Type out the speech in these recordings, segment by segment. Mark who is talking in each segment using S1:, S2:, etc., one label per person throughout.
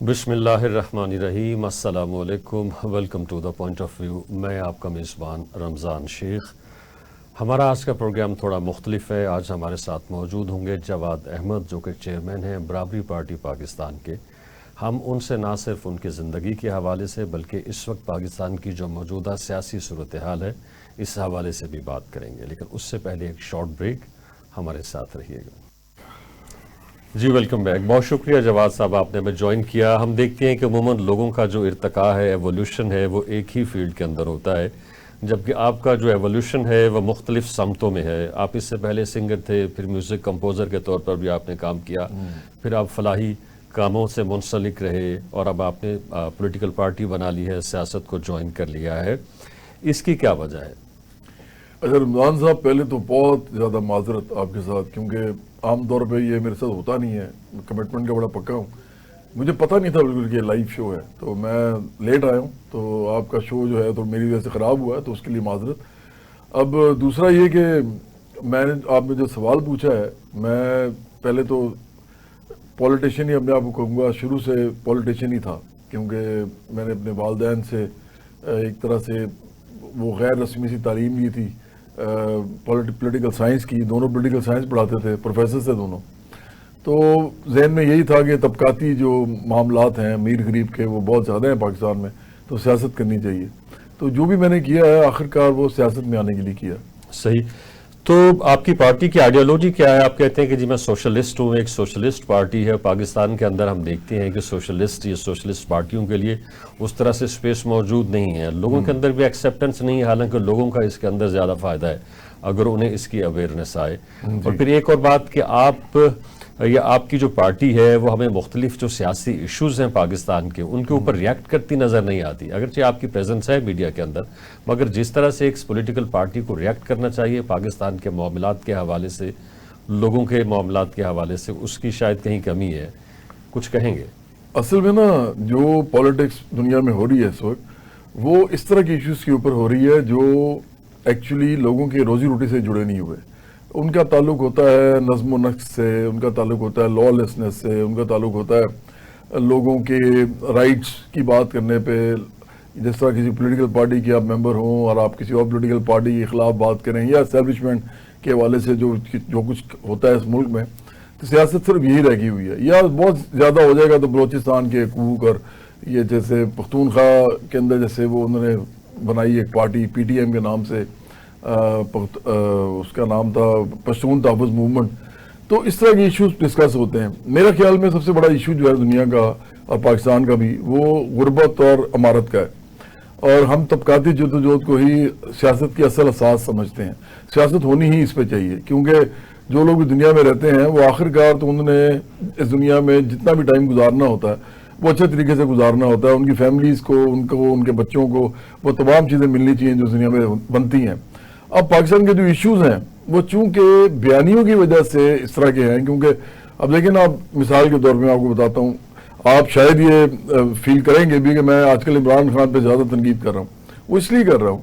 S1: بسم اللہ الرحمن الرحیم، السلام علیکم، welcome to the point of view. میں آپ کا میزبان رمضان شیخ۔ ہمارا آج کا پروگرام تھوڑا مختلف ہے۔ آج ہمارے ساتھ موجود ہوں گے جواد احمد، جو کہ چیئرمین ہیں برابری پارٹی پاکستان کے۔ ہم ان سے نہ صرف ان کی زندگی کے حوالے سے بلکہ اس وقت پاکستان کی جو موجودہ سیاسی صورتحال ہے اس حوالے سے بھی بات کریں گے، لیکن اس سے پہلے ایک شارٹ بریک، ہمارے ساتھ رہیے گا۔ جی ویلکم بیک، بہت شکریہ جواد صاحب، آپ نے ہمیں جوائن کیا۔ ہم دیکھتے ہیں کہ عموماً لوگوں کا جو ارتقاء ہے، ایولیوشن ہے، وہ ایک ہی فیلڈ کے اندر ہوتا ہے، جبکہ آپ کا جو ایولیوشن ہے وہ مختلف سمتوں میں ہے۔ آپ اس سے پہلے سنگر تھے، پھر میوزک کمپوزر کے طور پر بھی آپ نے کام کیا، پھر آپ فلاحی کاموں سے منسلک رہے اور اب آپ نے پولیٹیکل پارٹی بنا لی ہے، سیاست کو جوائن کر لیا ہے۔ اس کی کیا وجہ ہے؟
S2: اچھا رمضان صاحب، پہلے تو بہت زیادہ معذرت آپ کے ساتھ، کیونکہ عام طور پہ یہ میرے ساتھ ہوتا نہیں ہے، کمٹمنٹ کا بڑا پکا ہوں۔ مجھے پتہ نہیں تھا بالکل کہ یہ لائیو شو ہے، تو میں لیٹ آیا ہوں، تو آپ کا شو جو ہے تو میری وجہ سے خراب ہوا ہے، تو اس کے لیے معذرت۔ اب دوسرا یہ کہ آپ نے جو سوال پوچھا ہے، میں پہلے تو پولیٹیشین ہی اپنے آپ کو کہوں گا، شروع سے پولیٹیشین ہی تھا، کیونکہ میں نے اپنے والدین سے ایک طرح سے وہ غیر رسمی سی تعلیم لی تھی، پولیٹیکل سائنس کی، دونوں پولیٹیکل سائنس پڑھاتے تھے، پروفیسر تھے دونوں۔ تو ذہن میں یہی تھا کہ طبقاتی جو معاملات ہیں امیر غریب کے، وہ بہت زیادہ ہیں پاکستان میں، تو سیاست کرنی چاہیے۔ تو جو بھی میں نے کیا ہے آخرکار وہ سیاست میں آنے کے لیے کیا۔
S1: صحیح۔ تو آپ کی پارٹی کی آئیڈیالوجی کیا ہے؟ آپ کہتے ہیں کہ جی میں سوشلسٹ ہوں، ایک سوشلسٹ پارٹی ہے۔ پاکستان کے اندر ہم دیکھتے ہیں کہ سوشلسٹ پارٹیوں کے لیے اس طرح سے سپیس موجود نہیں ہے، لوگوں کے اندر بھی ایکسیپٹنس نہیں ہے، حالانکہ لوگوں کا اس کے اندر زیادہ فائدہ ہے اگر انہیں اس کی اویئرنیس آئے۔ اور پھر ایک اور بات کہ آپ کی جو پارٹی ہے وہ ہمیں مختلف جو سیاسی ایشوز ہیں پاکستان کے، ان کے اوپر ریئیکٹ کرتی نظر نہیں آتی، اگرچہ آپ کی پریزنس ہے میڈیا کے اندر، مگر جس طرح سے ایک پولیٹیکل پارٹی کو ریئیکٹ کرنا چاہیے پاکستان کے معاملات کے حوالے سے، لوگوں کے معاملات کے حوالے سے، اس کی شاید کہیں کمی ہے۔ کچھ کہیں گے؟
S2: اصل میں نا جو پالیٹکس دنیا میں ہو رہی ہے اس وقت، وہ اس طرح کی ایشوز کے اوپر ہو رہی ہے جو ایکچولی لوگوں کے روزی روٹی سے جڑے نہیں ہوئے۔ ان کا تعلق ہوتا ہے نظم و نسق سے، ان کا تعلق ہوتا ہے لا لیسنس سے، ان کا تعلق ہوتا ہے لوگوں کے رائٹس کی بات کرنے پہ۔ جس طرح کسی پولیٹیکل پارٹی کے آپ ممبر ہوں اور آپ کسی اور پولیٹیکل پارٹی کے خلاف بات کریں، یا اسٹیبلشمنٹ کے حوالے سے جو کچھ ہوتا ہے اس ملک میں، تو سیاست صرف یہی رہ گئی ہوئی ہے۔ یا بہت زیادہ ہو جائے گا تو بلوچستان کے حقوق، اور یہ جیسے پختونخوا کے اندر جیسے وہ انہوں نے بنائی ایک پارٹی پی ٹی ایم کے نام سے، اس کا نام تھا پشتون تحفظ موومنٹ۔ تو اس طرح کے ایشوز ڈسکس ہوتے ہیں۔ میرا خیال میں سب سے بڑا ایشو جو ہے دنیا کا اور پاکستان کا بھی، وہ غربت اور امارت کا ہے، اور ہم طبقاتی جدوجہد کو ہی سیاست کی اصل اساس سمجھتے ہیں۔ سیاست ہونی ہی اس پہ چاہیے، کیونکہ جو لوگ دنیا میں رہتے ہیں وہ آخرکار تو انہوں نے اس دنیا میں جتنا بھی ٹائم گزارنا ہوتا ہے وہ اچھے طریقے سے گزارنا ہوتا ہے۔ ان کی فیملیز کو، ان کے بچوں کو وہ تمام چیزیں ملنی چاہیے جو دنیا میں بنتی ہیں۔ اب پاکستان کے جو ایشوز ہیں وہ چونکہ بیانیوں کی وجہ سے اس طرح کے ہیں، کیونکہ اب لیکن آپ مثال کے طور پہ آپ کو بتاتا ہوں، آپ شاید یہ فیل کریں گے بھی کہ میں آج کل عمران خان پہ زیادہ تنقید کر رہا ہوں۔ وہ اس لیے کر رہا ہوں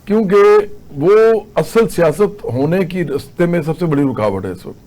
S2: کیونکہ وہ اصل سیاست ہونے کی راستے میں سب سے بڑی رکاوٹ ہے اس وقت۔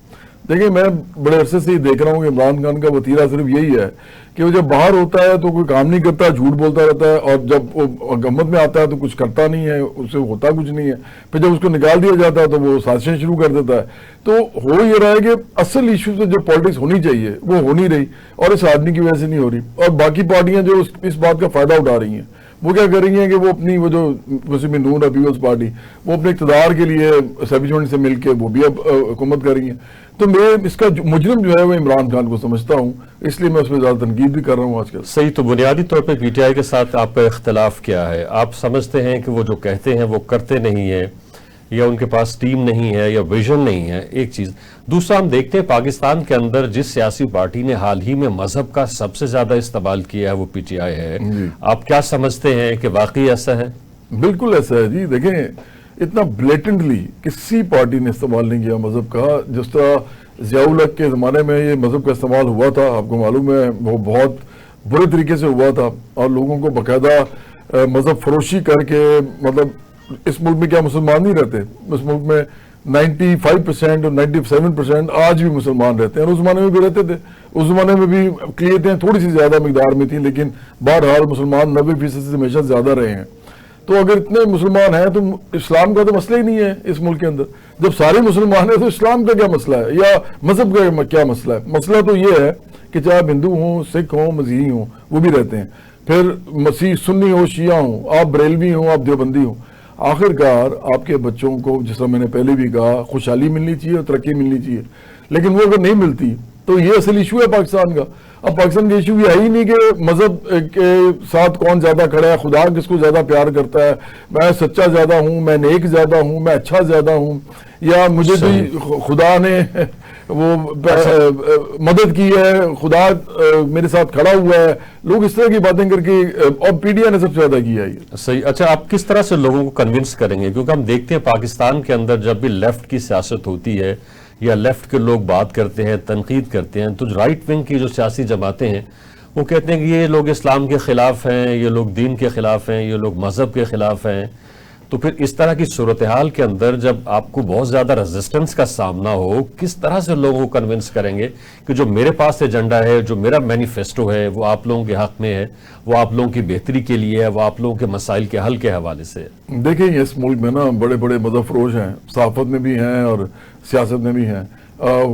S2: دیکھیں، میں بڑے عرصے سے یہ دیکھ رہا ہوں کہ عمران خان کا وتیرہ صرف یہی ہے کہ وہ جب باہر ہوتا ہے تو کوئی کام نہیں کرتا، جھوٹ بولتا رہتا ہے، اور جب وہ حکومت میں آتا ہے تو کچھ کرتا نہیں ہے، اس سے ہوتا کچھ نہیں ہے۔ پھر جب اس کو نکال دیا جاتا ہے تو وہ سازشیں شروع کر دیتا ہے۔ تو ہو یہ رہا ہے کہ اصل ایشو سے جو پالیٹکس ہونی چاہیے وہ ہو نہیں رہی، اور اس آدمی کی وجہ سے نہیں ہو رہی۔ اور باقی پارٹیاں جو اس بات کا فائدہ اٹھا رہی ہیں، وہ کیا کر رہی ہیں کہ وہ اپنی وہ جو مسلم نون پیپلز پارٹی، وہ اپنے اقتدار کے لیے اسٹیبلشمنٹ سے مل کے وہ بھی اب حکومت کر رہی ہیں۔ تو میں اس کا مجرم جو ہے وہ عمران خان کو سمجھتا ہوں، اس لیے میں اس میں زیادہ تنقید بھی کر رہا ہوں آج کل۔
S1: صحیح۔ تو بنیادی طور پہ پی ٹی آئی کے ساتھ آپ کا اختلاف کیا ہے؟ آپ سمجھتے ہیں کہ وہ جو کہتے ہیں وہ کرتے نہیں ہیں، یا ان کے پاس ٹیم نہیں ہے، یا ویژن نہیں ہے؟ ایک چیز۔ دوسرا، ہم دیکھتے ہیں پاکستان کے اندر جس سیاسی پارٹی نے حال ہی میں مذہب کا سب سے زیادہ استعمال کیا ہے وہ پی ٹی آئی ہے۔ آپ کیا سمجھتے ہیں کہ واقعی ایسا ہے؟
S2: بالکل ایسا ہے جی۔ دیکھیں، اتنا بلیٹنٹلی کسی پارٹی نے استعمال نہیں کیا مذہب کا، جس طرح ضیاء الحق کے زمانے میں یہ مذہب کا استعمال ہوا تھا۔ آپ کو معلوم ہے وہ بہت برے طریقے سے ہوا تھا، اور لوگوں کو باقاعدہ مذہب فروشی کر کے، مطلب اس ملک میں کیا مسلمان نہیں رہتے، اس ملک میں 95% اور 97% آج بھی مسلمان رہتے ہیں، اور اس زمانے میں بھی رہتے تھے. اس زمانے میں بھی اقلیتیں تھوڑی سی زیادہ مقدار میں تھیں، لیکن بہرحال مسلمان 90% سے ہمیشہ زیادہ رہے ہیں. تو اگر اتنے مسلمان ہیں تو اسلام کا تو مسئلہ ہی نہیں ہے اس ملک کے اندر. جب سارے مسلمان ہیں تو اسلام کا کیا مسئلہ ہے یا مذہب کا کیا مسئلہ ہے؟ مسئلہ تو یہ ہے کہ چاہے آپ ہندو ہوں، سکھ ہوں، مسیحی ہوں، وہ بھی رہتے ہیں. پھر مسیح سنی ہو، شیعہ ہوں، آپ بریلوی ہوں، آپ دیوبندی ہوں، آخر کار آپ کے بچوں کو، جس طرح میں نے پہلے بھی کہا، خوشحالی ملنی چاہیے اور ترقی ملنی چاہیے. لیکن وہ اگر نہیں ملتی تو یہ اصل ایشو ہے پاکستان کا. اب پاکستان کا ایشو یہ ہے ہی نہیں کہ مذہب کے ساتھ کون زیادہ کھڑا ہے، خدا کس کو زیادہ پیار کرتا ہے، میں سچا زیادہ ہوں، میں نیک زیادہ ہوں، میں اچھا زیادہ ہوں، یا مجھے بھی خدا نے وہ مدد کی ہے، خدا میرے ساتھ کھڑا ہوا ہے. لوگ اس طرح کی باتیں کر کے، اور پی ڈی آئی نے سب سے زیادہ کیا ہے.
S1: صحیح. اچھا، آپ کس طرح سے لوگوں کو کنونس کریں گے؟ کیونکہ ہم دیکھتے ہیں پاکستان کے اندر جب بھی لیفٹ کی سیاست ہوتی ہے یا لیفٹ کے لوگ بات کرتے ہیں، تنقید کرتے ہیں، تو رائٹ ونگ کی جو سیاسی جماعتیں ہیں وہ کہتے ہیں کہ یہ لوگ اسلام کے خلاف ہیں، یہ لوگ دین کے خلاف ہیں، یہ لوگ مذہب کے خلاف ہیں. تو پھر اس طرح کی صورتحال کے اندر جب آپ کو بہت زیادہ ریزسٹنس کا سامنا ہو، کس طرح سے لوگوں کو کنونس کریں گے کہ جو میرے پاس ایجنڈا ہے، جو میرا مینیفیسٹو ہے، وہ آپ لوگوں کے حق میں ہے، وہ آپ لوگوں کی بہتری کے لیے ہے، وہ آپ لوگوں کے مسائل کے حل کے حوالے سے ہے؟
S2: دیکھیں، اس ملک میں نا بڑے بڑے مذہب فروش ہیں، صحافت میں بھی ہیں اور سیاست میں بھی ہیں.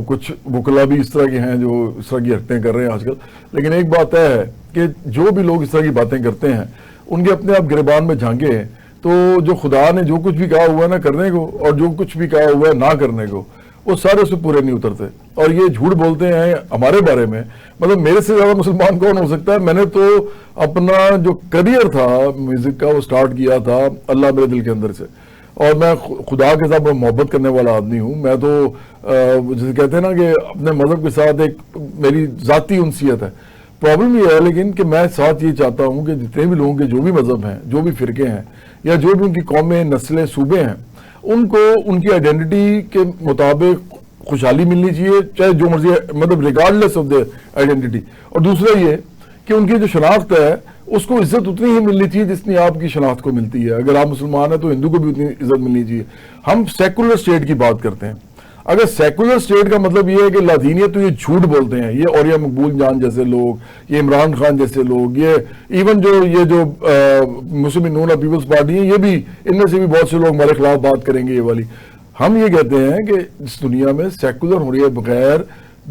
S2: کچھ وکلا بھی اس طرح کے ہیں جو اس طرح کی حرکتیں کر رہے ہیں آج کل. لیکن ایک بات ہے کہ جو بھی لوگ اس طرح کی باتیں کرتے ہیں ان کے اپنے آپ گریبان میں جھانکے ہیں. تو جو خدا نے جو کچھ بھی کہا ہوا ہے نا کرنے کو، اور جو کچھ بھی کہا ہوا ہے نہ کرنے کو، وہ سارے اس سے پورے نہیں اترتے. اور یہ جھوٹ بولتے ہیں ہمارے بارے میں. مطلب میرے سے زیادہ مسلمان کون ہو سکتا ہے؟ میں نے تو اپنا جو کریئر تھا میوزک کا وہ سٹارٹ کیا تھا اللہ میرے دل کے اندر سے. اور میں خدا کے ساتھ محبت کرنے والا آدمی ہوں. میں تو جسے کہتے ہیں نا کہ اپنے مذہب کے ساتھ ایک میری ذاتی انسیت ہے. پرابلم یہ ہے لیکن کہ میں ساتھ یہ چاہتا ہوں کہ جتنے بھی لوگوں کے جو بھی مذہب ہیں، جو بھی فرقے ہیں، یا جو بھی ان کی قومیں، نسلیں، صوبے ہیں، ان کو ان کی آئیڈینٹی کے مطابق خوشحالی ملنی چاہیے، چاہے جو مرضی، مطلب ریگارڈلیس آف دا آئیڈینٹی. اور دوسرا یہ کہ ان کی جو شناخت ہے اس کو عزت اتنی ہی ملنی چاہیے جتنی آپ کی شناخت کو ملتی ہے. اگر آپ مسلمان ہیں تو ہندو کو بھی اتنی عزت ملنی چاہیے. ہم سیکولر اسٹیٹ کی بات کرتے ہیں. اگر سیکولر اسٹیٹ کا مطلب یہ ہے کہ لادینیت، تو یہ جھوٹ بولتے ہیں. یہ اوریا مقبول جان جیسے لوگ، یہ عمران خان جیسے لوگ، یہ ایون جو مسلم نون پیپلز پارٹی ہیں، یہ بھی ان میں سے بھی بہت سے لوگ ہمارے خلاف بات کریں گے یہ والی. ہم یہ کہتے ہیں کہ اس دنیا میں سیکولر ہونے کے بغیر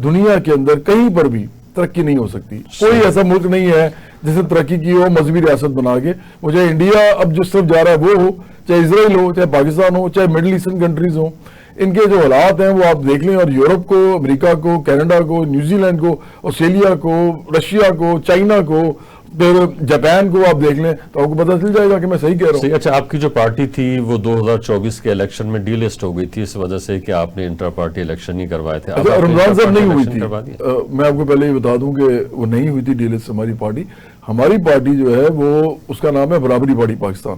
S2: دنیا کے اندر کہیں پر بھی ترقی نہیں ہو سکتی. کوئی ایسا ملک نہیں ہے جس نے ترقی کی ہو مذہبی ریاست بنا کے. مجھے انڈیا اب جس طرف جا رہا ہے وہ ہو، چاہے اسرائیل ہو، چاہے پاکستان ہو، چاہے مڈل ایسٹرن کنٹریز ہوں، ان کے جو حالات ہیں وہ آپ دیکھ لیں. اور یورپ کو، امریکہ کو، کینیڈا کو، نیوزی لینڈ کو، آسٹریلیا کو، رشیا کو، چائنا کو، پھر جاپان کو آپ دیکھ لیں تو آپ کو پتہ چل جائے گا کہ میں صحیح کہہ رہا ہوں.
S1: اچھا، آپ کی جو پارٹی تھی وہ 2024 کے الیکشن میں ڈی لسٹ ہو گئی تھی اس وجہ سے کہ آپ نے انٹر پارٹی الیکشن نہیں کروائے تھے.
S2: رمضان صاحب نہیں ہوئی تھی. میں آپ کو پہلے یہ بتا دوں کہ وہ نہیں ہوئی تھی ڈی لسٹ. ہماری پارٹی جو ہے وہ اس کا نام ہے برابری پارٹی پاکستان،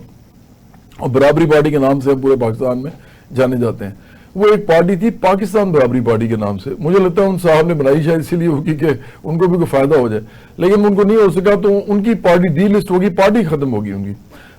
S2: اور برابری پارٹی کے نام سے ہم پورے پاکستان میں جانے جاتے ہیں. وہ ایک پارٹی تھی پاکستان برابری پارٹی کے نام سے. مجھے لگتا ہے ان صاحب نے بنائی شاید اسی لیے ہوگی کہ ان کو بھی کوئی فائدہ ہو جائے، لیکن ان کو نہیں ہو سکا تو ان کی پارٹی ڈی لسٹ ہوگی، پارٹی ختم ہوگی ان کی.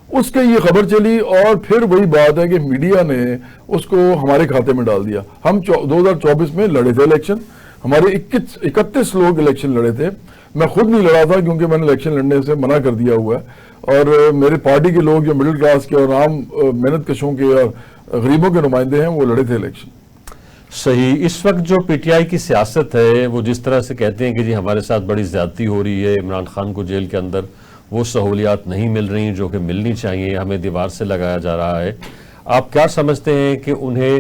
S2: اس کے یہ خبر چلی اور پھر وہی بات ہے کہ میڈیا نے اس کو ہمارے کھاتے میں ڈال دیا. ہم 2024 میں لڑے تھے الیکشن. ہمارے 31 لوگ الیکشن لڑے تھے. میں خود نہیں لڑا تھا کیونکہ میں نے الیکشن لڑنے سے منع کر دیا ہوا ہے. اور میرے پارٹی کے لوگ جو مڈل کلاس کے اور عام محنت کشوں کے اور غریبوں کے نمائندے ہیں وہ لڑے تھے الیکشن.
S1: صحیح. اس وقت جو پی ٹی آئی کی سیاست ہے وہ جس طرح سے کہتے ہیں کہ جی ہمارے ساتھ بڑی زیادتی ہو رہی ہے، عمران خان کو جیل کے اندر وہ سہولیات نہیں مل رہی جو کہ ملنی چاہیے، ہمیں دیوار سے لگایا جا رہا ہے. آپ کیا سمجھتے ہیں کہ انہیں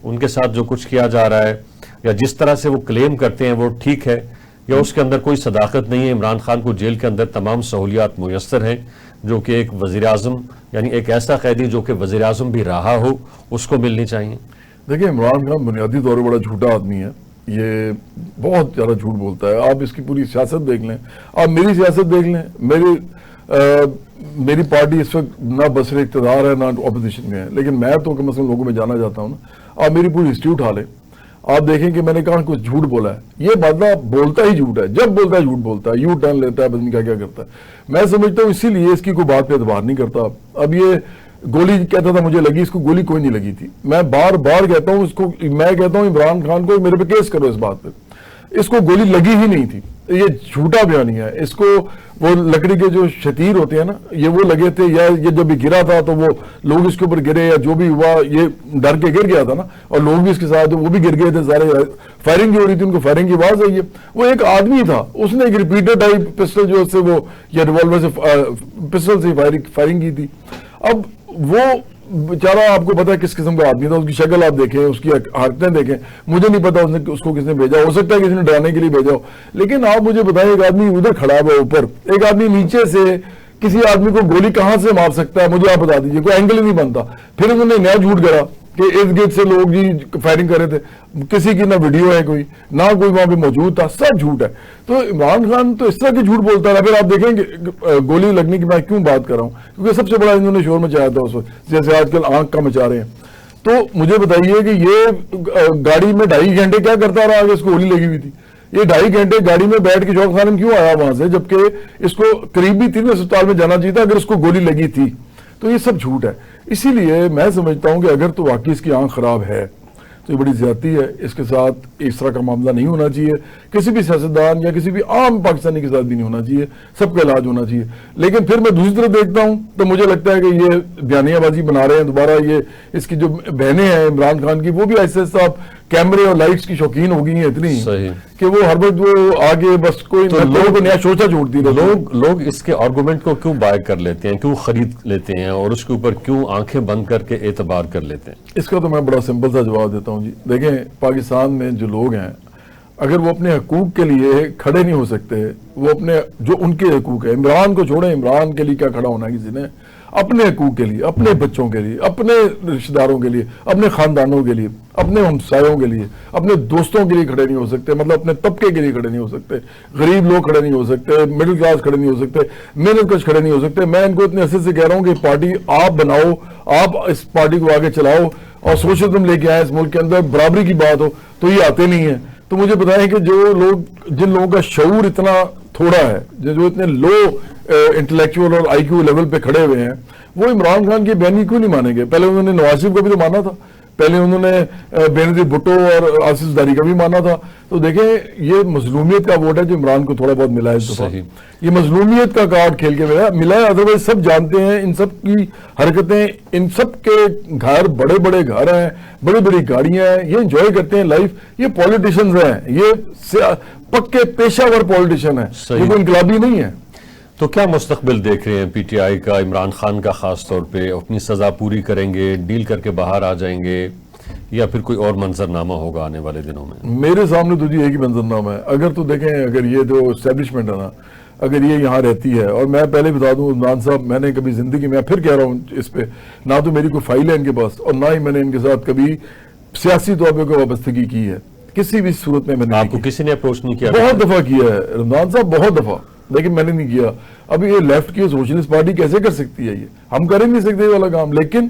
S1: ان کے ساتھ جو کچھ کیا جا رہا ہے یا جس طرح سے وہ کلیم کرتے ہیں وہ ٹھیک ہے یا اس کے اندر کوئی صداقت نہیں ہے؟ عمران خان کو جیل کے اندر تمام سہولیات میسر ہیں جو کہ ایک وزیر اعظم، یعنی ایک ایسا قیدی جو کہ وزیر اعظم بھی رہا ہو، اس کو ملنی چاہیے.
S2: دیکھیں، عمران خان بنیادی طور پر بڑا جھوٹا آدمی ہے. یہ بہت زیادہ جھوٹ بولتا ہے. آپ اس کی پوری سیاست دیکھ لیں، آپ میری سیاست دیکھ لیں. میری پارٹی اس وقت نہ بصر اقتدار ہے نہ اپوزیشن میں ہے، لیکن میں تو کم از کم لوگوں میں جانا چاہتا ہوں نا. آپ میری پوری ہسٹری اٹھا لیں، آپ دیکھیں کہ میں نے کہاں کچھ جھوٹ بولا ہے. یہ بندہ بولتا ہی جھوٹ ہے، جب بولتا ہے جھوٹ بولتا ہے، یو ٹرن لیتا ہے، پتہ نہیں کیا کیا کرتا ہے. میں سمجھتا ہوں اسی لیے اس کی کوئی بات پہ اعتبار نہیں کرتا. اب یہ گولی کہتا تھا مجھے لگی، اس کو گولی کوئی نہیں لگی تھی. میں بار بار کہتا ہوں اس کو، میں کہتا ہوں عمران خان کو میرے پہ کیس کرو اس بات پہ، اس کو گولی لگی ہی نہیں تھی. یہ جھوٹا بیانی ہے. اس کو وہ لکڑی کے جو شتیر ہوتے ہیں نا، یہ وہ لگے تھے، یا یہ جب بھی گرا تھا تو وہ لوگ اس کے اوپر گرے یا جو بھی ہوا، یہ ڈر کے گر گیا تھا نا، اور لوگ بھی اس کے ساتھ وہ بھی گر گئے تھے سارے. فائرنگ جو ہو رہی تھی ان کو فائرنگ کی آواز آئی ہے. وہ ایک آدمی تھا، اس نے ایک ریپیٹر ٹائپ پسٹل جو سے وہ یا ریوالور سے پسٹل سے فائرنگ کی تھی. اب وہ بیچارہ آپ کو پتا ہے کس قسم کا آدمی تھا، اس کی شکل آپ دیکھیں، اس کی حرکتیں دیکھیں. مجھے نہیں پتا اس کو کس نے بھیجا، ہو سکتا ہے کسی نے ڈرانے کے لیے بھیجا ہو، لیکن آپ مجھے بتائیں ایک آدمی ادھر کھڑا ہوا اوپر، ایک آدمی نیچے سے کسی آدمی کو گولی کہاں سے مار سکتا ہے؟ مجھے آپ بتا دیجیے. کوئی اینگل ہی نہیں بنتا. پھر انہوں نے نیا جھوٹ گڑا کہ ارد گرد سے لوگ جی فائرنگ کر رہے تھے. کسی کی نہ ویڈیو ہے کوئی، نہ کوئی وہاں پہ موجود تھا، سب جھوٹ ہے. تو عمران خان تو اس طرح کے جھوٹ بولتا رہا. پھر آپ دیکھیں کہ گولی لگنے کی میں کیوں بات کر رہا ہوں، کیونکہ سب سے بڑا انہوں نے شور مچایا تھا اس وقت، جیسے آج کل آنکھ کا مچا رہے ہیں. تو مجھے بتائیے کہ یہ گاڑی میں 2.5 گھنٹے کیا کرتا رہا کہ اس کو گولی لگی ہوئی تھی؟ یہ 2.5 گھنٹے گاڑی میں بیٹھ کے شوق خانم کیوں آیا وہاں سے، جبکہ اس کو قریبی 3 اسپتال میں جانا چاہیے تھا اگر اس کو گولی لگی تھی. تو یہ سب جھوٹ ہے. اسی لیے میں سمجھتا ہوں کہ اگر تو واقعی اس کی آنکھ خراب ہے تو یہ بڑی زیادتی ہے. اس کے ساتھ اس طرح کا معاملہ نہیں ہونا چاہیے. کسی بھی سیاستدان یا کسی بھی عام پاکستانی کے ساتھ بھی نہیں ہونا چاہیے. سب کا علاج ہونا چاہیے. لیکن پھر میں دوسری طرف دیکھتا ہوں تو مجھے لگتا ہے کہ یہ بیانیہ بازی بنا رہے ہیں دوبارہ. یہ اس کی جو بہنیں ہیں عمران خان کی، وہ بھی ایسے ایسا کیمرے اور لائٹس کی شوقین ہو گئی ہیں اتنی کہ وہ ہر وقت وہ آگے بس کوئی لوگوں کو نیا سوچا چھوڑتی ہے.
S1: لوگ اس کے آرگومنٹ کو کیوں بائی کر لیتے ہیں، کیوں خرید لیتے ہیں، اور اس کے اوپر کیوں آنکھیں بند کر کے اعتبار کر لیتے ہیں؟
S2: اس کا تو میں بڑا سمپل سا جواب دیتا ہوں جی. دیکھیں پاکستان میں جو لوگ ہیں اگر وہ اپنے حقوق کے لیے کھڑے نہیں ہو سکتے، وہ اپنے جو ان کے حقوق ہے، عمران کو چھوڑیں، عمران کے لیے کیا کھڑا ہونا ہے کسی نے؟ اپنے حقوق کے لیے، اپنے بچوں کے لیے، اپنے رشتہ داروں کے لیے، اپنے خاندانوں کے لیے، اپنے ہمسایوں کے لیے، اپنے دوستوں کے لیے کھڑے نہیں ہو سکتے. مطلب اپنے طبقے کے لیے کھڑے نہیں ہو سکتے. غریب لوگ کھڑے نہیں ہو سکتے، مڈل کلاس کھڑے نہیں ہو سکتے، محنت کش کھڑے نہیں ہو سکتے. میں ان کو اتنے عرصے سے کہہ رہا ہوں کہ پارٹی آپ بناؤ، آپ اس پارٹی کو آگے چلاؤ اور سوشلزم لے کے آئیں اس ملک کے اندر، برابری کی بات ہو، تو یہ آتے نہیں ہیں. تو مجھے بتائیں کہ جو لوگ، جن لوگوں کا شعور اتنا تھوڑا ہے، جو اتنے لو انٹلیکچوئل اور آئی کیو لیول پہ کھڑے ہوئے ہیں، وہ عمران خان کی بیانی کیوں نہیں مانیں گے؟ پہلے انہوں نے نواز شریف کو بھی تو مانا تھا، پہلے انہوں نے بینظیر بھٹو اور آصف زرداری کا بھی مانا تھا. تو دیکھیں یہ مظلومیت کا ووٹ ہے جو عمران کو تھوڑا بہت ملا ہے اس دفعہ. یہ مظلومیت کا کارڈ کھیل کے ملا ہے. ادروائز سب جانتے ہیں ان سب کی حرکتیں، ان سب کے گھر بڑے بڑے گھر ہیں، بڑی بڑی گاڑیاں ہیں، یہ انجوائے کرتے ہیں لائف. یہ پولیٹیشنز ہیں، یہ پکے پیشہ ور پولیٹیشین ہیں، یہ کوئی انقلابی نہیں ہے.
S1: تو کیا مستقبل دیکھ رہے ہیں پی ٹی آئی کا، عمران خان کا خاص طور پہ؟ اپنی سزا پوری کریں گے، ڈیل کر کے باہر آ جائیں گے، یا پھر کوئی اور منظرنامہ ہوگا آنے والے دنوں میں؟
S2: میرے سامنے تو جی ایک ہی منظرنامہ ہے. اگر تو دیکھیں، اگر یہ جو اسٹیبلشمنٹ ہے نا، اگر یہ یہاں رہتی ہے، اور میں پہلے بتا دوں عمران صاحب، میں نے کبھی زندگی میں پھر کہہ رہا ہوں اس پہ، نہ تو میری کوئی فائل ہے ان کے پاس، اور نہ ہی میں نے ان کے ساتھ کبھی سیاسی طور پہ کوئی وابستگی کی ہے کسی بھی صورت میں.
S1: آپ کو کسی نے اپروچ نہیں کیا؟
S2: بہت دفعہ کیا ہے رمضان صاحب، بہت دفعہ، لیکن میں نے نہیں کیا. ابھی یہ لیفٹ کی سوشلسٹ پارٹی کیسے کر سکتی ہے؟ یہ ہم کر ہی نہیں سکتے یہ والا کام. لیکن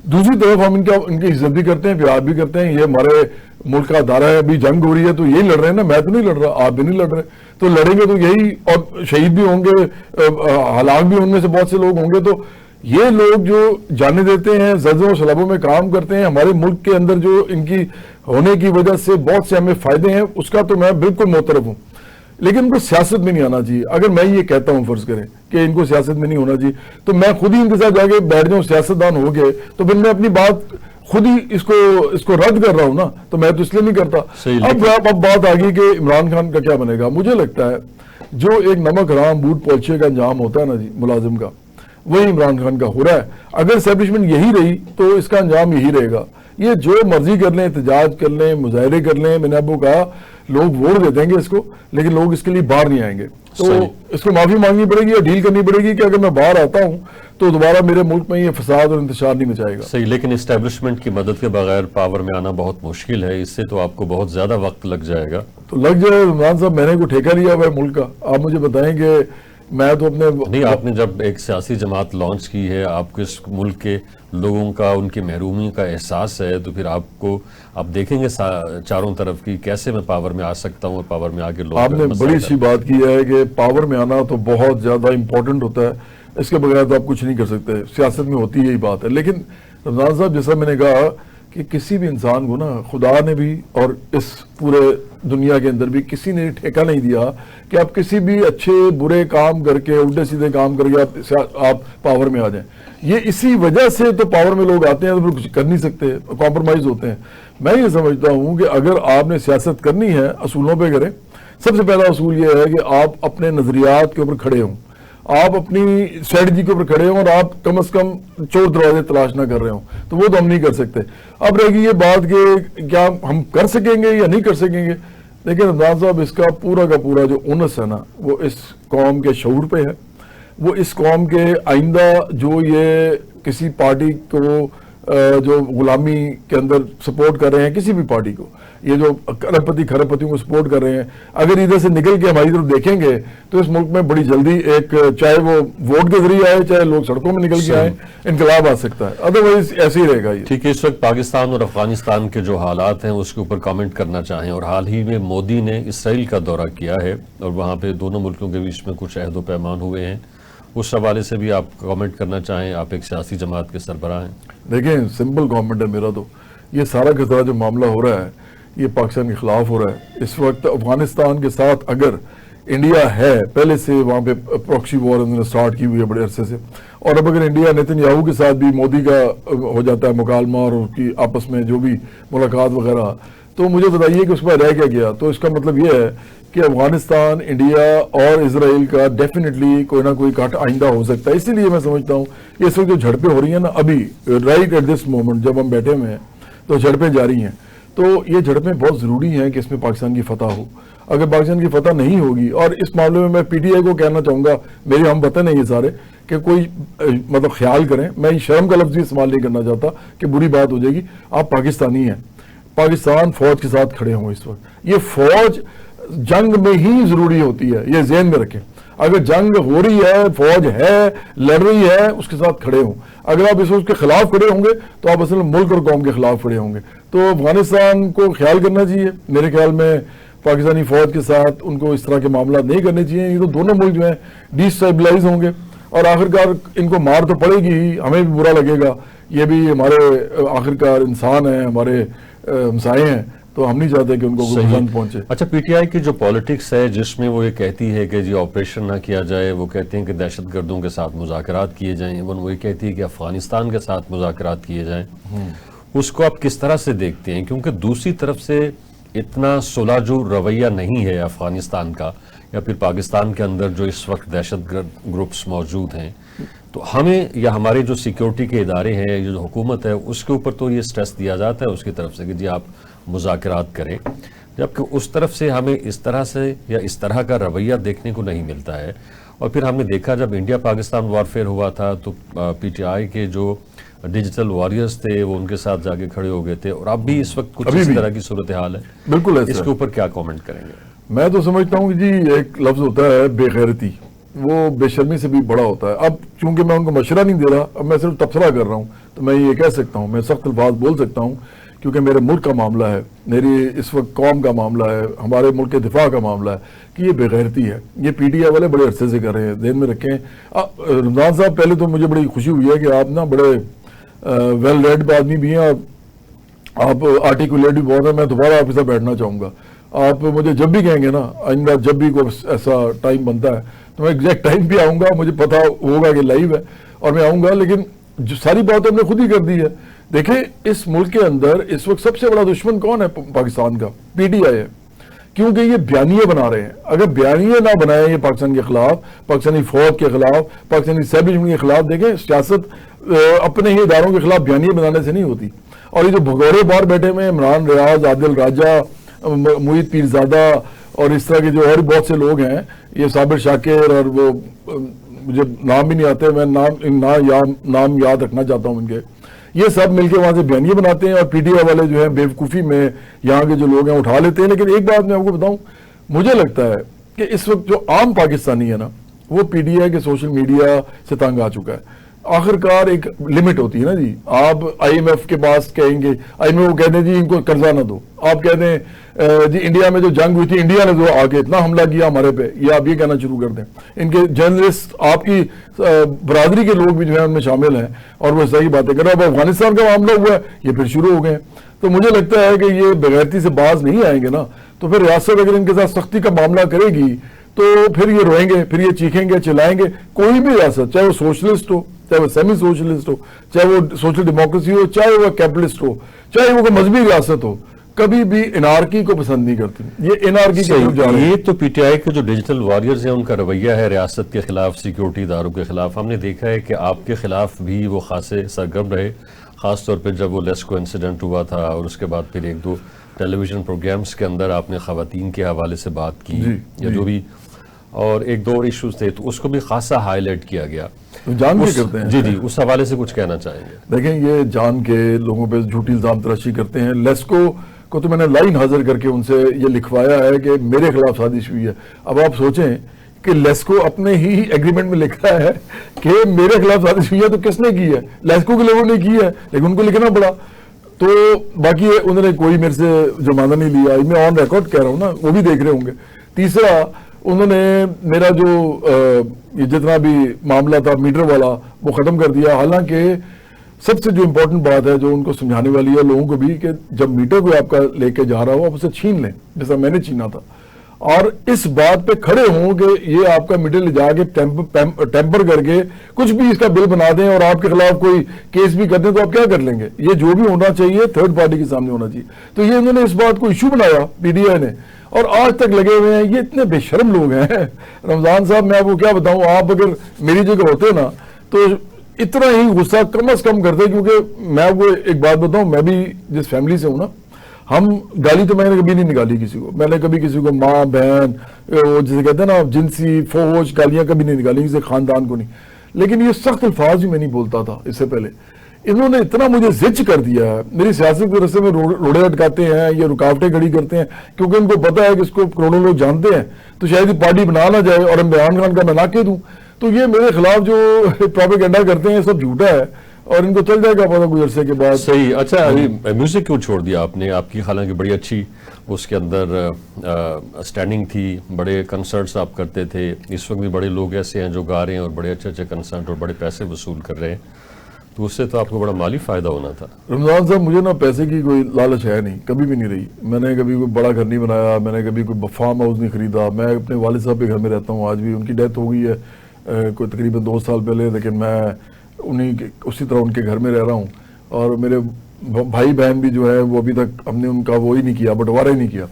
S2: دوسری طرف ہم ان کی عزت بھی کرتے ہیں، پیار بھی کرتے ہیں. یہ ہمارے ملک کا ادارہ ہے، ابھی جنگ ہو رہی ہے تو یہی لڑ رہے ہیں نا. میں تو نہیں لڑ رہا، آپ بھی نہیں لڑ رہے. تو لڑیں گے تو یہی، اور شہید بھی ہوں گے، ہلاک بھی ان میں سے بہت سے لوگ ہوں گے. تو یہ لوگ جو جانے دیتے ہیں، زلزلوں و سیلابوں میں کام کرتے ہیں، ہمارے ملک کے اندر جو ان کی ہونے کی وجہ سے بہت سے ہمیں فائدے ہیں، اس کا تو میں بالکل معترف ہوں. لیکن ان کو سیاست میں نہیں آنا چاہیے. اگر میں یہ کہتا ہوں، فرض کریں کہ ان کو سیاست میں نہیں ہونا چاہیے، تو میں خود ہی ان کے ساتھ جا کے بیٹھ جاؤں، سیاستدان ہو گئے تو پھر میں اپنی بات خود ہی اس کو رد کر رہا ہوں نا. تو میں تو اس لیے نہیں کرتا. اب بات آ گئی کہ عمران خان کا کیا بنے گا. مجھے لگتا ہے جو ایک نمک حرام بوٹ پولچے کا انجام ہوتا ہے نا جی ملازم کا، وہی عمران خان کا ہو رہا ہے. اگر اسٹیبلشمنٹ یہی رہی تو اس کا انجام یہی رہے گا. یہ جو مرضی کر لیں، احتجاج کر لیں، مظاہرے کر لیں، میں نے آپ کو کہا لوگ ووٹ دے دیں گے اس کو، لیکن لوگ اس کے لیے باہر نہیں آئیں گے. تو اس کو معافی مانگنی پڑے گی یا ڈیل کرنی پڑے گی کہ اگر میں باہر آتا ہوں تو دوبارہ میرے ملک میں یہ فساد اور انتشار نہیں مچائے گا.
S1: صحیح، لیکن اسٹیبلشمنٹ کی مدد کے بغیر پاور میں آنا بہت مشکل ہے. اس سے تو آپ کو بہت زیادہ وقت لگ جائے گا.
S2: تو لگ جائے عمران صاحب، میں نے کوئی ٹھیکہ لیا ہوا ہے ملک کا؟ آپ مجھے بتائیں کہ میں تو اپنے
S1: نہیں، آپ نے جب ایک سیاسی جماعت لانچ کی ہے، آپ کو اس ملک کے لوگوں کا، ان کی محرومی کا احساس ہے، تو پھر آپ دیکھیں گے چاروں طرف کی کیسے میں پاور میں آ سکتا ہوں، پاور میں آ کے لوگ.
S2: آپ نے بڑی اچھی بات کی ہے کہ پاور میں آنا تو بہت زیادہ امپورٹنٹ ہوتا ہے. اس کے بغیر تو آپ کچھ نہیں کر سکتے. سیاست میں ہوتی یہی بات ہے. لیکن رمضان صاحب جیسا میں نے کہا کہ کسی بھی انسان کو نا خدا نے بھی اور اس پورے دنیا کے اندر بھی کسی نے ٹھیکہ نہیں دیا کہ آپ کسی بھی اچھے برے کام کر کے الٹے سیدھے کام کر کے آپ پاور میں آ جائیں. یہ اسی وجہ سے تو پاور میں لوگ آتے ہیں تو پھر کچھ کر نہیں سکتے, کمپرومائز ہوتے ہیں. میں یہ سمجھتا ہوں کہ اگر آپ نے سیاست کرنی ہے اصولوں پہ کریں. سب سے پہلا اصول یہ ہے کہ آپ اپنے نظریات کے اوپر کھڑے ہوں, آپ اپنی اسٹریٹجی کے اوپر کھڑے ہوں, اور آپ کم از کم چور دروازے تلاش نہ کر رہے ہوں. تو وہ تو ہم نہیں کر سکتے. اب رہے گی یہ بات کہ کیا ہم کر سکیں گے یا نہیں کر سکیں گے. لیکن رمضان صاحب اس کا پورا جو اونس ہے نا وہ اس قوم کے شعور پہ ہے. وہ اس قوم کے آئندہ جو یہ کسی پارٹی کو جو غلامی کے اندر سپورٹ کر رہے ہیں, کسی بھی پارٹی کو, یہ جو کھرب پتیوں کو سپورٹ کر رہے ہیں, اگر ادھر سے نکل کے ہماری طرف دیکھیں گے تو اس ملک میں بڑی جلدی ایک, چاہے وہ ووٹ کے ذریعے آئے چاہے لوگ سڑکوں میں نکل کے آئے, انقلاب آ سکتا ہے. ادروائز ایسے ہی رہے گا یہ.
S1: ٹھیک ہے, اس وقت پاکستان اور افغانستان کے جو حالات ہیں اس کے اوپر کامنٹ کرنا چاہیں, اور حال ہی میں مودی نے اسرائیل کا دورہ کیا ہے اور وہاں پہ دونوں ملکوں کے بیچ میں کچھ عہد و پیمان ہوئے ہیں, اس حوالے سے بھی آپ کامنٹ کرنا چاہیں. آپ ایک سیاسی جماعت کے سربراہ ہیں.
S2: دیکھیں سمپل کامنٹ ہے میرا, تو یہ سارا کا سارا جو معاملہ ہو رہا ہے یہ پاکستان کے خلاف ہو رہا ہے. اس وقت افغانستان کے ساتھ اگر انڈیا ہے, پہلے سے وہاں پہ پراکسی وار انہوں نے سٹارٹ کی ہوئی ہے بڑے عرصے سے, اور اب اگر انڈیا نیتن یاہو کے ساتھ بھی مودی کا ہو جاتا ہے مکالمہ اور اس کی آپس میں جو بھی ملاقات وغیرہ, تو مجھے بتائیے کہ اس میں رہ کیا گیا. تو اس کا مطلب یہ ہے کہ افغانستان, انڈیا اور اسرائیل کا ڈیفینیٹلی کوئی نہ کوئی کٹ آئندہ ہو سکتا ہے. اسی لیے میں سمجھتا ہوں کہ اس وقت جو جھڑپیں ہو رہی ہیں نا ابھی رائٹ ایٹ دس مومنٹ جب ہم بیٹھے ہوئے ہیں تو جھڑپیں جاری ہیں. تو یہ جھڑپیں بہت ضروری ہیں کہ اس میں پاکستان کی فتح ہو. اگر پاکستان کی فتح نہیں ہوگی, اور اس معاملے میں میں پی ٹی آئی کو کہنا چاہوں گا, میرے ہم وطن ہیں یہ سارے, کہ کوئی مطلب خیال کریں, میں شرم کا لفظ بھی استعمال نہیں کرنا چاہتا کہ بری بات ہو جائے گی. آپ پاکستانی ہیں, پاکستان فوج کے ساتھ کھڑے ہوں اس وقت. یہ فوج جنگ میں ہی ضروری ہوتی ہے, یہ ذہن میں رکھیں. اگر جنگ ہو رہی ہے, فوج ہے, لڑ رہی ہے, اس کے ساتھ کھڑے ہوں. اگر آپ اس کے خلاف کھڑے ہوں گے تو آپ اصل ملک اور قوم کے خلاف کھڑے ہوں گے. تو افغانستان کو خیال کرنا چاہیے. میرے خیال میں پاکستانی فوج کے ساتھ ان کو اس طرح کے معاملات نہیں کرنے چاہیے. یہ تو دونوں ملک جو ہیں ڈی اسٹیبلائز ہوں گے, اور آخرکار ان کو مار تو پڑے گی ہی, ہمیں بھی برا لگے گا. یہ بھی ہمارے آخرکار انسان ہیں, ہمارے ہمسائے ہیں, تو ہم نہیں چاہتے کہ ان کو کوئی نقصان پہنچے.
S1: اچھا, پی ٹی آئی کی جو پالیٹکس ہے جس میں وہ یہ کہتی ہے کہ جی آپریشن نہ کیا جائے, وہ کہتے ہیں کہ دہشت گردوں کے ساتھ مذاکرات کیے جائیں, وہ یہ کہتی ہے کہ افغانستان کے ساتھ مذاکرات کیے جائیں, اس کو آپ کس طرح سے دیکھتے ہیں؟ کیونکہ دوسری طرف سے اتنا صلح جو رویہ نہیں ہے افغانستان کا یا پھر پاکستان کے اندر جو اس وقت دہشت گرد گروپس موجود ہیں, تو ہمیں یا ہمارے جو سیکیورٹی کے ادارے ہیں, جو حکومت ہے, اس کے اوپر تو یہ سٹریس دیا جاتا ہے اس کی طرف سے کہ جی آپ مذاکرات کریں, جبکہ اس طرف سے ہمیں اس طرح سے یا اس طرح کا رویہ دیکھنے کو نہیں ملتا ہے. اور پھر ہم نے دیکھا جب انڈیا پاکستان وارفیئر ہوا تھا تو پی ٹی آئی کے جو ڈیجیٹل واریئرز تھے وہ ان کے ساتھ جا کے کھڑے ہو گئے تھے, اور اب بھی اس وقت کچھ اسی طرح کی صورتحال ہے.
S2: بالکل
S1: اس کے اوپر کیا کامنٹ کریں گے؟
S2: میں تو سمجھتا ہوں کہ جی ایک لفظ ہوتا ہے بے غیرتی, وہ بے شرمی سے بھی بڑا ہوتا ہے. اب چونکہ میں ان کو مشورہ نہیں دے رہا, اب میں صرف تبصرہ کر رہا ہوں, تو میں یہ کہہ سکتا ہوں, میں سخت الفاظ بول سکتا ہوں, کیونکہ میرے ملک کا معاملہ ہے, میری اس وقت قوم کا معاملہ ہے, ہمارے ملک کے دفاع کا معاملہ ہے, کہ یہ بے غیرتی ہے. یہ پی ٹی آئی والے بڑے عرصے سے کر رہے ہیں, ذہن میں رکھیں. رمضان صاحب, پہلے تو مجھے بڑی خوشی ہوئی ہے کہ آپ نا بڑے ویل ریڈ آدمی بھی ہیں, آپ آرٹیکولیٹ بھی بہت ہیں. میں دوبارہ آپ کے ساتھ بیٹھنا چاہوں گا. آپ مجھے جب بھی کہیں گے نا آئندہ, جب بھی کوئی ایسا ٹائم بنتا ہے تو میں ایگزیکٹ ٹائم بھی آؤں گا, مجھے پتا ہوگا کہ لائیو ہے اور میں آؤں گا. لیکن جو ساری بات ہم نے خود ہی کر دی ہے. دیکھیں اس ملک کے اندر اس وقت سب سے بڑا دشمن کون ہے پاکستان کا؟ پی ٹی آئی ہے, کیونکہ یہ بیانیے بنا رہے ہیں. اگر بیانیے نہ بنائیں یہ پاکستان کے خلاف, پاکستانی فوج کے خلاف, پاکستانی اسٹیبلشمنٹ کے خلاف, دیکھیں سیاست اپنے ہی اداروں کے خلاف بیانیے بنانے سے نہیں ہوتی. اور یہ جو بھگورے باہر بیٹھے ہوئے ہیں, عمران ریاض, عادل راجہ, محیط پیرزادہ اور اس طرح کے جو اور بہت سے لوگ ہیں, یہ صابر شاکر, اور وہ مجھے نام بھی نہیں آتے, میں نام یاد رکھنا چاہتا ہوں ان کے, یہ سب مل کے وہاں سے بیانیے بناتے ہیں. اور پی ٹی آئی والے جو ہیں بیوقوفی میں یہاں کے جو لوگ ہیں اٹھا لیتے ہیں. لیکن ایک بات میں آپ کو بتاؤں, مجھے لگتا ہے کہ اس وقت جو عام پاکستانی ہے نا, وہ پی ٹی آئی کے سوشل میڈیا سے تنگ آ چکا ہے. آخرکار ایک لمٹ ہوتی ہے نا جی. آپ آئی ایم ایف کے پاس کہیں گے, آئی ایم ایف کو کہتے ہیں جی ان کو قرضہ نہ دو, آپ کہتے ہیں جی انڈیا میں جو جنگ ہوئی تھی انڈیا نے جو آگے اتنا حملہ کیا ہمارے پہ، یہ آپ یہ کہنا شروع کر دیں. ان کے جرنلسٹ آپ کی برادری کے لوگ بھی جو ہیں ان میں شامل ہیں اور وہ صحیح باتیں کر رہے ہیں. اب افغانستان کا معاملہ ہوا ہے یہ پھر شروع ہو گئے. تو مجھے لگتا ہے کہ یہ بغیرتی سے باز نہیں آئیں گے نا، تو پھر ریاست اگر ان کے ساتھ سختی کا معاملہ کرے گی تو پھر یہ روئیں گے، پھر یہ چیخیں گے، چلائیں گے. کوئی بھی ریاست چاہے وہ سوشلسٹ ہو، چاہے وہ سیمی سوشلسٹ ہو، چاہے وہ سوشل ڈیموکریسی ہو، چاہے وہ کیپٹلسٹ ہو، چاہے وہ مذہبی ریاست ہو، کبھی بھی انارکی کو پسند نہیں کرتی. یہ انارکی کی طرف جا رہے ہیں.
S1: یہ تو پی ٹی آئی کے جو ڈیجیٹل وارئرز ہیں ان کا رویہ ہے ریاست کے خلاف، سیکیورٹی اداروں کے خلاف. ہم نے دیکھا ہے کہ آپ کے خلاف بھی وہ خاصے سرگرم رہے، خاص طور پہ جب وہ لیسکو انسیڈنٹ ہوا تھا اور اس کے بعد پھر ایک دو ٹیلی ویژن پروگرامز کے اندر آپ نے خواتین کے حوالے سے بات کی یا جو بھی، اور ایک دو اور ایشوز تھے تو اس کو بھی خاصا ہائی لائٹ کیا گیا.
S2: جان کے کرتے ہیں.
S1: جی اس حوالے سے کچھ کہنا چاہیں گے؟
S2: دیکھیں یہ جان کے لوگوں پہ جھوٹی الزام تراشی کرتے ہیں. لیسکو کو تو میں نے لائن حاضر کر کے ان سے یہ لکھوایا ہے کہ میرے خلاف سازش ہوئی ہے. اب آپ سوچیں کہ لیسکو اپنے ہی ایگریمنٹ میں لکھ رہا ہے کہ میرے خلاف سازش ہوئی ہے تو کس نے کی ہے؟ لیسکو کے لوگوں نے کی ہے، لیکن ان کو لکھنا پڑا. تو باقی انہوں نے کوئی میرے سے جرمانہ نہیں لیا، میں آن ریکارڈ کہہ رہا ہوں نا، وہ بھی دیکھ رہے ہوں گے. تیسرا انہوں نے میرا جو یہ جتنا بھی معاملہ تھا میٹر والا وہ ختم کر دیا. حالانکہ سب سے جو امپورٹنٹ بات ہے جو ان کو سمجھانے والی ہے لوگوں کو بھی، کہ جب میٹر کوئی آپ کا لے کے جا رہا ہو آپ اسے چھین لیں جیسا میں نے چھینا تھا، اور اس بات پہ کھڑے ہوں کہ یہ آپ کا میٹر لے جا کے ٹیمپر کر کے کچھ بھی اس کا بل بنا دیں اور آپ کے خلاف کوئی کیس بھی کر دیں تو آپ کیا کر لیں گے. یہ جو بھی ہونا چاہیے تھرڈ پارٹی کے سامنے ہونا چاہیے. تو یہ انہوں نے اس بات کو ایشو بنایا پی ڈی آئی نے، اور آج تک لگے ہوئے ہیں. یہ اتنے بے شرم لوگ ہیں رمضان صاحب، میں آپ کو کیا بتاؤں. آپ اگر میری جگہ ہوتے نا تو اتنا ہی غصہ کم از کم کرتے، کیونکہ میں آپ کو ایک بات بتاؤں، میں بھی جس فیملی سے ہوں نا، ہم گالی تو میں نے کبھی نہیں نکالی کسی کو. میں نے کبھی کسی کو ماں بہن جسے کہتے ہیں نا جنسی فوج گالیاں کبھی نہیں نکالی کسی خاندان کو نہیں. لیکن یہ سخت الفاظ بھی میں نہیں بولتا تھا اس سے پہلے. انہوں نے اتنا مجھے زچ کر دیا ہے، میری سیاست کے رستے میں روڑے اٹکاتے ہیں یا رکاوٹیں کھڑی کرتے ہیں، کیونکہ ان کو پتا ہے کہ اس کو کروڑوں لوگ جانتے ہیں تو شاید یہ پارٹی بنا نہ جائے اور عمران خان کا میں ناکے دوں. تو یہ میرے خلاف جو پروپیگنڈا کرتے ہیں سب جھوٹا ہے اور ان کو چل جائے گا پتہ کوئی عرصے کے بعد.
S1: صحیح. اچھا ابھی میوزک کیوں چھوڑ دیا آپ نے؟ آپ کی حالانکہ بڑی اچھی اس کے اندر اسٹینڈنگ تھی، بڑے کنسرٹس آپ کرتے تھے. اس وقت بھی بڑے لوگ ایسے ہیں جو گا رہے ہیں اور بڑے اچھے اچھے کنسرٹ اور بڑے پیسے وصول کر رہے ہیں، تو اس سے تو آپ کو بڑا مالی فائدہ ہونا تھا.
S2: رمضان صاحب مجھے نا پیسے کی کوئی لالچ ہے نہیں، کبھی بھی نہیں رہی. میں نے کبھی کوئی بڑا گھر نہیں بنایا، میں نے کبھی کوئی فارم ہاؤس نہیں خریدا. میں اپنے والد صاحب کے گھر میں رہتا ہوں، آج بھی. ان کی ڈیتھ ہو گئی ہے کوئی تقریباً 2 سال پہلے، لیکن میں اسی طرح ان کے گھر میں رہ رہا ہوں. اور میرے بھائی بہن بھی جو ہے وہ ابھی تک ہم نے ان کا وہی نہیں کیا، بٹوارا ہی نہیں کیا.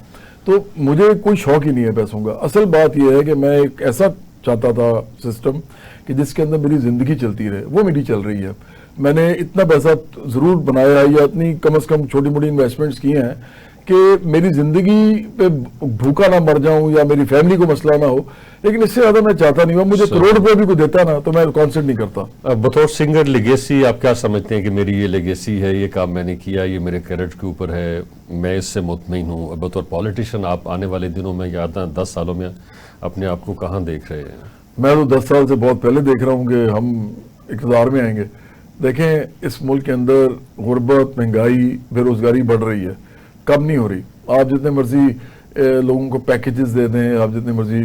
S2: تو مجھے کوئی شوق ہی نہیں ہے پیسوں کا. اصل بات یہ ہے کہ میں ایک ایسا چاہتا تھا سسٹم کہ جس کے اندر میری زندگی چلتی رہے. وہ میری چل رہی ہے. میں نے اتنا پیسہ ضرور بنایا یا اتنی کم از کم چھوٹی موٹی انویسٹمنٹس کی ہیں کہ میری زندگی پہ بھوکا نہ مر جاؤں یا میری فیملی کو مسئلہ نہ ہو، لیکن اس سے زیادہ میں چاہتا نہیں ہوں. مجھے کروڑ روپے بھی کوئی دیتا نا تو میں کانسرٹ نہیں کرتا.
S1: بطور سنگر لیگیسی آپ کیا سمجھتے ہیں کہ میری یہ لیگیسی ہے، یہ کام میں نے کیا، یہ میرے کریڈٹ کے اوپر ہے، میں اس سے مطمئن ہوں؟ بطور پولیٹیشین آپ آنے والے دنوں میں یا 10 سالوں میں اپنے آپ کو کہاں دیکھ رہے ہیں؟
S2: میں تو 10 سال سے بہت پہلے دیکھ رہا ہوں کہ ہم اقتدار میں آئیں گے. دیکھیں اس ملک کے اندر غربت، مہنگائی، بے روزگاری بڑھ رہی ہے، کم نہیں ہو رہی. آپ جتنے مرضی لوگوں کو پیکیجز دے دیں، آپ جتنے مرضی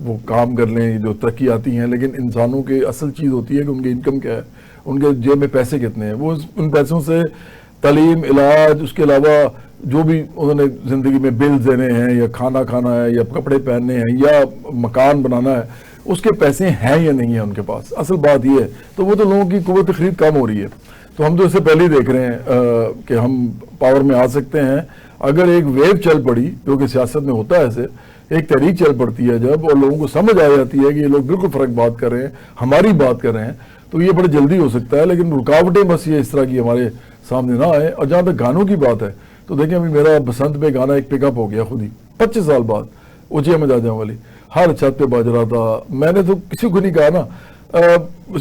S2: وہ کام کر لیں جو ترقی آتی ہیں، لیکن انسانوں کی اصل چیز ہوتی ہے کہ ان کی انکم کیا ہے، ان کے جیب میں پیسے کتنے ہیں. وہ ان پیسوں سے تعلیم، علاج، اس کے علاوہ جو بھی انہوں نے زندگی میں بلز دینے ہیں یا کھانا کھانا ہے یا کپڑے پہننے ہیں یا مکان بنانا ہے، اس کے پیسے ہیں یا نہیں ہیں ان کے پاس. اصل بات یہ ہے. تو وہ تو لوگوں کی قوت خرید کم ہو رہی ہے. تو ہم تو اس سے پہلے ہی دیکھ رہے ہیں کہ ہم پاور میں آ سکتے ہیں اگر ایک ویو چل پڑی، جو کہ سیاست میں ہوتا ہے ایسے، ایک تحریک چل پڑتی ہے جب، اور لوگوں کو سمجھ آ جاتی ہے کہ یہ لوگ بالکل فرق بات کر رہے ہیں، ہماری بات کر رہے ہیں، تو یہ بڑے جلدی ہو سکتا ہے. لیکن رکاوٹیں بس یہ اس طرح کی ہمارے سامنے نہ آئے. اور جہاں تک گانوں کی بات ہے تو دیکھیں ابھی میرا بسنت پہ گانا ایک پک اپ ہو گیا خود ہی 25 سال بعد، اوچے میں جاجاں والی، ہر چھت پہ بج رہا تھا. میں نے تو کسی کو نہیں کہا نا،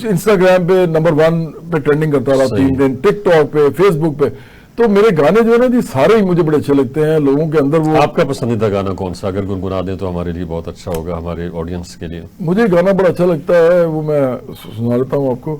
S2: انسٹاگرام پہ نمبر 1 پہ ٹرینڈنگ کرتا رہا 3 دن، ٹک ٹاک پہ، فیس بک پہ. تو میرے گانے جو ہے نا جی سارے ہی مجھے بڑے اچھے لگتے ہیں. لوگوں کے اندر وہ
S1: آپ کا پسندیدہ گانا کون سا؟ اگر گنگنا دیں تو ہمارے لیے بہت اچھا ہوگا، ہمارے آڈینس کے لیے.
S2: مجھے گانا بڑا اچھا لگتا ہے، وہ میں سنا لیتا ہوں آپ کو.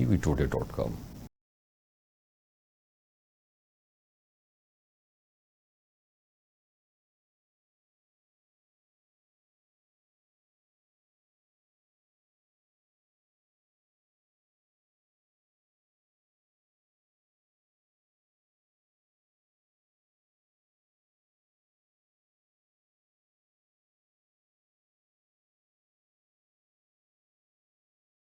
S1: tvtoday.com।